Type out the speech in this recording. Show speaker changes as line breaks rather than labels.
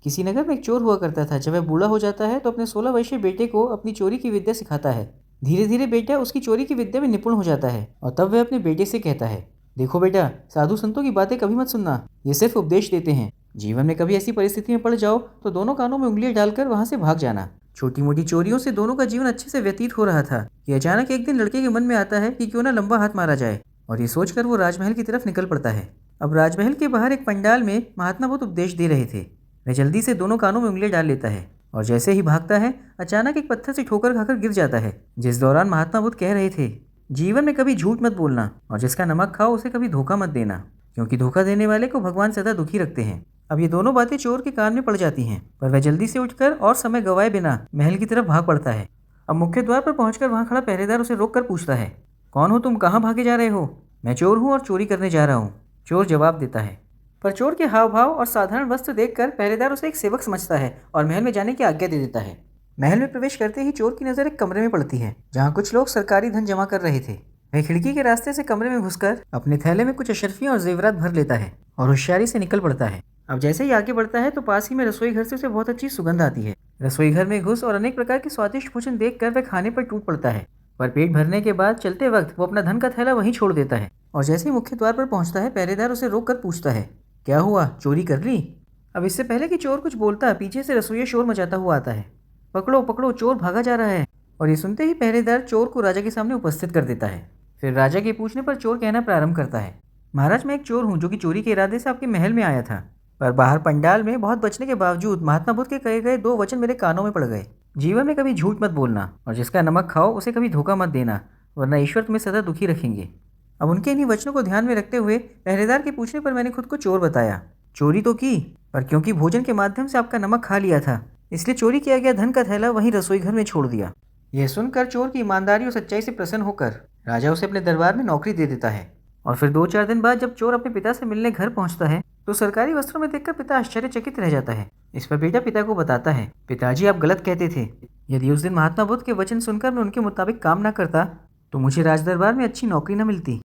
किसी नगर में एक चोर हुआ करता था। जब वह बूढ़ा हो जाता है तो अपने 16 वर्षीय बेटे को अपनी चोरी की विद्या सिखाता है। धीरे धीरे बेटा उसकी चोरी की विद्या में निपुण हो जाता है और तब वह अपने बेटे से कहता है, देखो बेटा, साधु संतों की बातें कभी मत सुनना, ये सिर्फ उपदेश देते हैं। जीवन में कभी ऐसी परिस्थिति में पड़ जाओ तो दोनों कानों में उंगलियां डालकर वहां से भाग जाना। छोटी मोटी चोरियों से दोनों का जीवन अच्छे से व्यतीत हो रहा था कि अचानक एक दिन लड़के के मन में आता है कि क्यों ना लंबा हाथ मारा जाए, और ये सोचकर वो राजमहल की तरफ निकल पड़ता है। अब राजमहल के बाहर एक पंडाल में महात्मा बुद्ध उपदेश दे रहे थे। वह जल्दी से दोनों कानों में उंगलियां डाल लेता है और जैसे ही भागता है अचानक एक पत्थर से ठोकर खाकर गिर जाता है। जिस दौरान महात्मा बुद्ध कह रहे थे, जीवन में कभी झूठ मत बोलना और जिसका नमक खाओ उसे कभी धोखा मत देना, क्योंकि धोखा देने वाले को भगवान सदा दुखी रखते हैं। अब ये दोनों बातें चोर के कान में पड़ जाती हैं, पर वह जल्दी से उठकर और समय गवाए बिना महल की तरफ भाग पड़ता है। अब मुख्य द्वार पर पहुंचकर वहां खड़ा पहरेदार उसे रोककर पूछता है, कौन हो तुम, कहाँ भागे जा रहे हो? मैं चोर हूँ और चोरी करने जा रहा हूँ, चोर जवाब देता है। पर चोर के हाव भाव और साधारण वस्त्र देखकर पहरेदार उसे एक सेवक समझता है और महल में जाने की आज्ञा दे देता है। महल में प्रवेश करते ही चोर की नजर एक कमरे में पड़ती है जहाँ कुछ लोग सरकारी धन जमा कर रहे थे। वह खिड़की के रास्ते से कमरे में घुसकर अपने थैले में कुछ अशर्फियां और जेवरात भर लेता है और होशियारी से निकल पड़ता है। अब जैसे ही आगे बढ़ता है तो पास ही में रसोई घर से उसे बहुत अच्छी सुगंध आती है। रसोई घर में घुस और अनेक प्रकार के स्वादिष्ट भोजन देखकर वह खाने पर टूट पड़ता है, पर पेट भरने के बाद चलते वक्त वो अपना धन का थैला वहीं छोड़ देता है। और जैसे ही मुख्य द्वार पर पहुंचता है पहरेदार उसे रोक कर पूछता है, क्या हुआ, चोरी कर ली? अब इससे पहले कि चोर कुछ बोलता पीछे से रसोइया शोर मचाता हुआ आता है, पकड़ो पकड़ो, चोर भागा जा रहा है। और ये सुनते ही पहरेदार चोर को राजा के सामने उपस्थित कर देता है। फिर राजा के पूछने पर चोर कहना प्रारंभ करता है, महाराज, मैं एक चोर हूँ जो कि चोरी के इरादे से आपके महल में आया था, पर बाहर पंडाल में बहुत बचने के बावजूद महात्मा बुद्ध के कहे गए 2 वचन मेरे कानों में पड़ गए। जीवन में कभी झूठ मत बोलना और जिसका नमक खाओ उसे कभी धोखा मत देना, वरना ईश्वर तुम्हें सदा दुखी रखेंगे। अब उनके इन्हीं वचनों को ध्यान में रखते हुए पहरेदार के पूछने पर मैंने खुद को चोर बताया। चोरी तो की, पर क्योंकि भोजन के माध्यम से आपका नमक खा लिया था, इसलिए चोरी किया गया धन का थैला वहीं रसोई घर में छोड़ दिया। यह सुनकर चोर की ईमानदारी और सच्चाई से प्रसन्न होकर राजा उसे अपने दरबार में नौकरी दे देता है। और फिर 2-4 दिन बाद जब चोर अपने पिता से मिलने घर पहुंचता है तो सरकारी वस्त्रों में देखकर पिता आश्चर्यचकित रह जाता है। इस पर बेटा पिता को बताता है, पिताजी, आप गलत कहते थे। यदि उस दिन महात्मा बुद्ध के वचन सुनकर मैं उनके मुताबिक काम न करता तो मुझे राजदरबार में अच्छी नौकरी न मिलती।